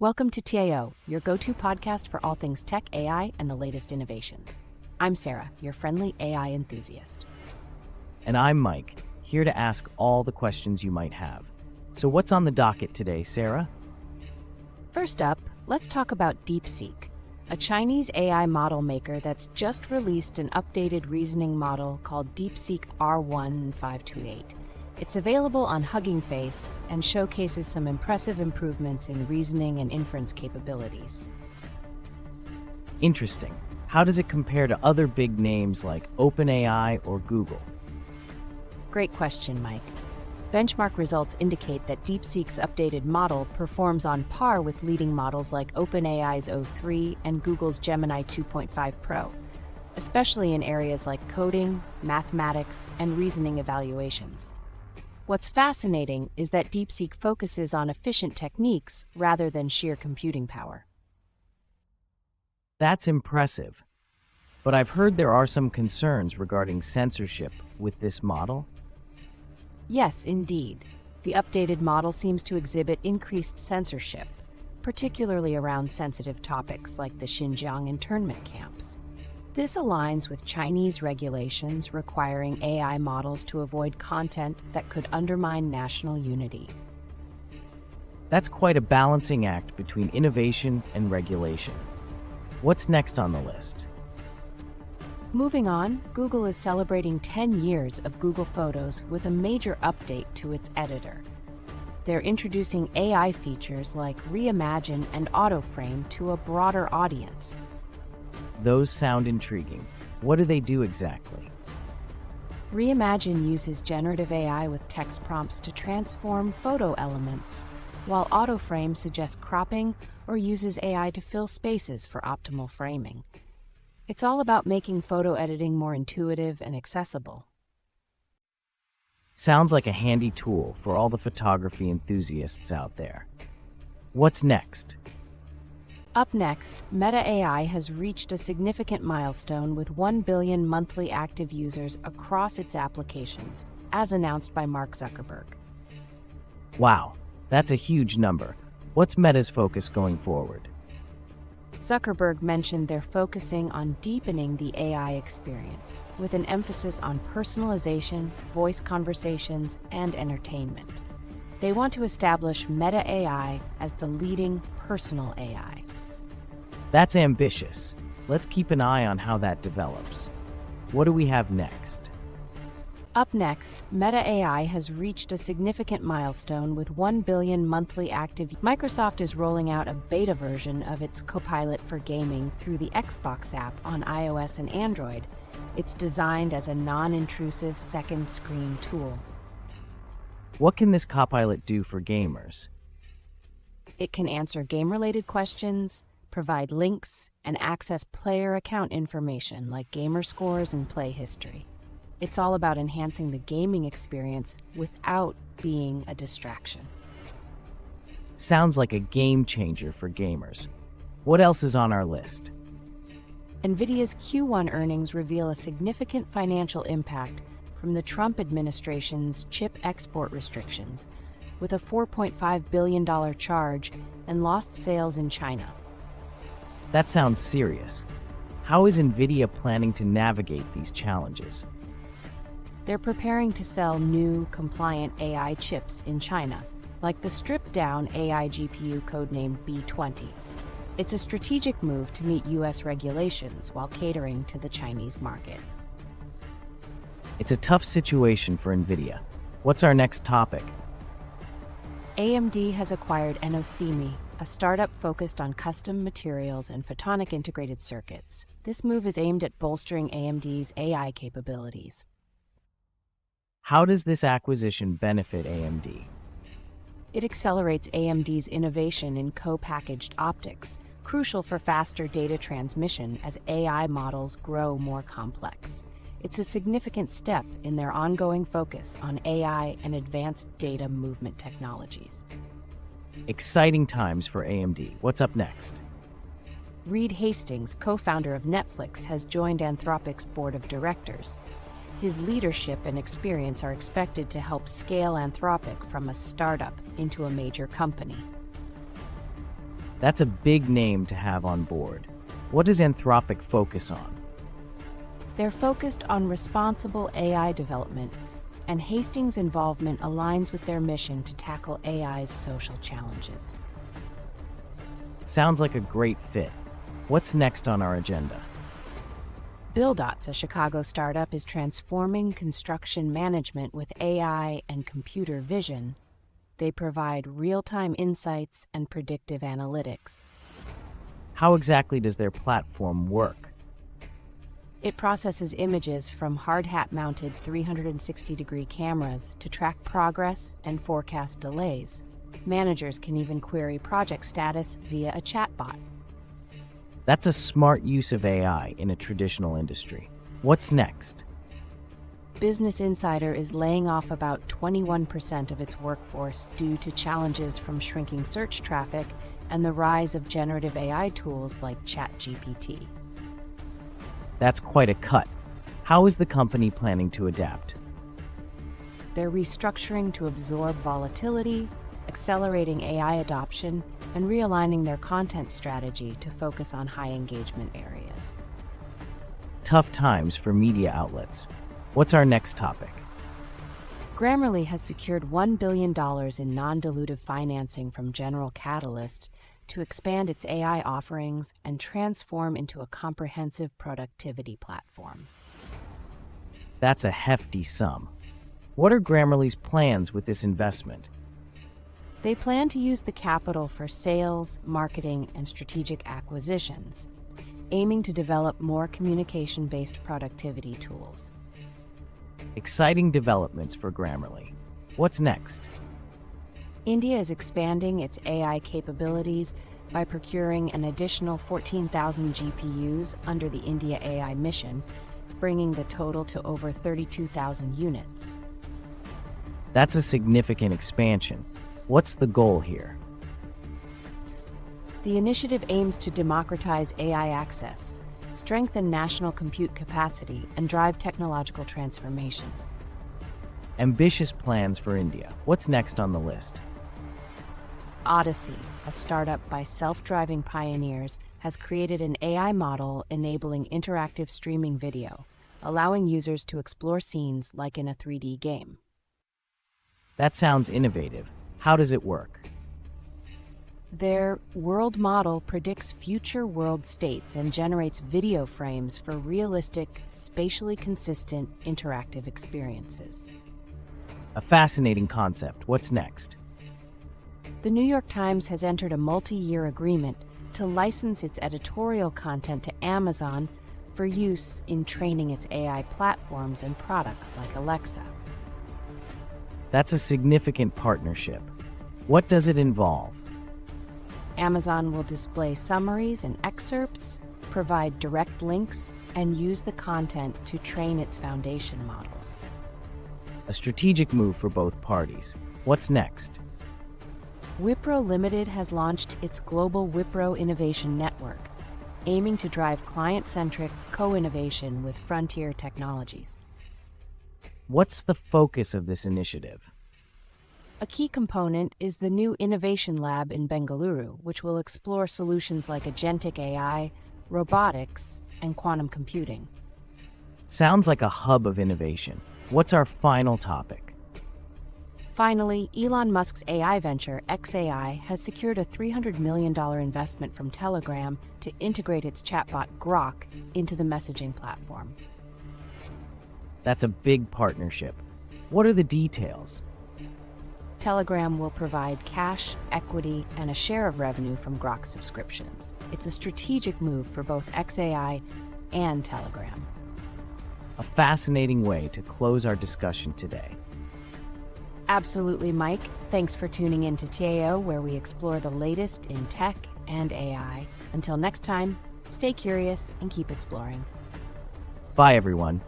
Welcome to TAO, your go-to podcast for all things tech, AI, and the latest innovations. I'm Sarah, your friendly AI enthusiast. And I'm Mike, here to ask all the questions you might have. So what's on the docket today, Sarah? First up, let's talk about DeepSeek, a Chinese AI model maker that's just released an updated reasoning model called DeepSeek R1528. It's available on Hugging Face and showcases some impressive improvements in reasoning and inference capabilities. Interesting. How does it compare to other big names like OpenAI or Google? Great question, Mike. Benchmark results indicate that DeepSeek's updated model performs on par with leading models like OpenAI's O3 and Google's Gemini 2.5 Pro, especially in areas like coding, mathematics, and reasoning evaluations. What's fascinating is that DeepSeek focuses on efficient techniques rather than sheer computing power. That's impressive. But I've heard there are some concerns regarding censorship with this model. Yes, indeed. The updated model seems to exhibit increased censorship, particularly around sensitive topics like the Xinjiang internment camps. This aligns with Chinese regulations requiring AI models to avoid content that could undermine national unity. That's quite a balancing act between innovation and regulation. What's next on the list? Moving on, Google is celebrating 10 years of Google Photos with a major update to its editor. They're introducing AI features like Reimagine and Autoframe to a broader audience. Those sound intriguing. What do they do exactly? Reimagine uses generative AI with text prompts to transform photo elements, while Autoframe suggests cropping or uses AI to fill spaces for optimal framing. It's all about making photo editing more intuitive and accessible. Sounds like a handy tool for all the photography enthusiasts out there. What's next? Up next, Meta AI has reached a significant milestone with 1 billion monthly active users across its applications, as announced by Mark Zuckerberg. Wow, that's a huge number. What's Meta's focus going forward? Zuckerberg mentioned they're focusing on deepening the AI experience, with an emphasis on personalization, voice conversations, and entertainment. They want to establish Meta AI as the leading personal AI. That's ambitious. Let's keep an eye on how that develops. What do we have next? Up next, Meta AI has reached a significant milestone with 1 billion monthly active. Microsoft is rolling out a beta version of its Copilot for gaming through the Xbox app on iOS and Android. It's designed as a non-intrusive second screen tool. What can this Copilot do for gamers? It can answer game-related questions, provide links, and access player account information like gamer scores and play history. It's all about enhancing the gaming experience without being a distraction. Sounds like a game changer for gamers. What else is on our list? NVIDIA's Q1 earnings reveal a significant financial impact from the Trump administration's chip export restrictions, with a $4.5 billion charge and lost sales in China. That sounds serious. How is NVIDIA planning to navigate these challenges? They're preparing to sell new, compliant AI chips in China, like the stripped-down AI GPU codenamed B20. It's a strategic move to meet U.S. regulations while catering to the Chinese market. It's a tough situation for NVIDIA. What's our next topic? AMD has acquired Enosemi, a startup focused on custom materials and photonic integrated circuits. This move is aimed at bolstering AMD's AI capabilities. How does this acquisition benefit AMD? It accelerates AMD's innovation in co-packaged optics, crucial for faster data transmission as AI models grow more complex. It's a significant step in their ongoing focus on AI and advanced data movement technologies. Exciting times for AMD. What's up next? Reed Hastings, co-founder of Netflix, has joined Anthropic's board of directors. His leadership and experience are expected to help scale Anthropic from a startup into a major company. That's a big name to have on board. What does Anthropic focus on? They're focused on responsible AI development, and Hastings' involvement aligns with their mission to tackle AI's social challenges. Sounds like a great fit. What's next on our agenda? Buildots, a Chicago startup, is transforming construction management with AI and computer vision. They provide real-time insights and predictive analytics. How exactly does their platform work? It processes images from hard hat-mounted 360-degree cameras to track progress and forecast delays. Managers can even query project status via a chatbot. That's a smart use of AI in a traditional industry. What's next? Business Insider is laying off about 21% of its workforce due to challenges from shrinking search traffic and the rise of generative AI tools like ChatGPT. That's quite a cut. How is the company planning to adapt? They're restructuring to absorb volatility, accelerating AI adoption, and realigning their content strategy to focus on high engagement areas. Tough times for media outlets. What's our next topic? Grammarly has secured $1 billion in non-dilutive financing from General Catalyst to expand its AI offerings and transform into a comprehensive productivity platform. That's a hefty sum. What are Grammarly's plans with this investment? They plan to use the capital for sales, marketing, and strategic acquisitions, aiming to develop more communication-based productivity tools. Exciting developments for Grammarly. What's next? India is expanding its AI capabilities by procuring an additional 14,000 GPUs under the India AI mission, bringing the total to over 32,000 units. That's a significant expansion. What's the goal here? The initiative aims to democratize AI access, strengthen national compute capacity, and drive technological transformation. Ambitious plans for India. What's next on the list? Odyssey, a startup by self-driving pioneers, has created an AI model enabling interactive streaming video, allowing users to explore scenes like in a 3D game. That sounds innovative. How does it work? Their world model predicts future world states and generates video frames for realistic, spatially consistent, interactive experiences. A fascinating concept. What's next? The New York Times has entered a multi-year agreement to license its editorial content to Amazon for use in training its AI platforms and products like Alexa. That's a significant partnership. What does it involve? Amazon will display summaries and excerpts, provide direct links, and use the content to train its foundation models. A strategic move for both parties. What's next? Wipro Limited has launched its global Wipro Innovation Network, aiming to drive client-centric co-innovation with frontier technologies. What's the focus of this initiative? A key component is the new Innovation Lab in Bengaluru, which will explore solutions like agentic AI, robotics, and quantum computing. Sounds like a hub of innovation. What's our final topic? Finally, Elon Musk's AI venture, xAI, has secured a $300 million investment from Telegram to integrate its chatbot Grok into the messaging platform. That's a big partnership. What are the details? Telegram will provide cash, equity, and a share of revenue from Grok subscriptions. It's a strategic move for both xAI and Telegram. A fascinating way to close our discussion today. Absolutely, Mike. Thanks for tuning in to TAO, where we explore the latest in tech and AI. Until next time, stay curious and keep exploring. Bye, everyone.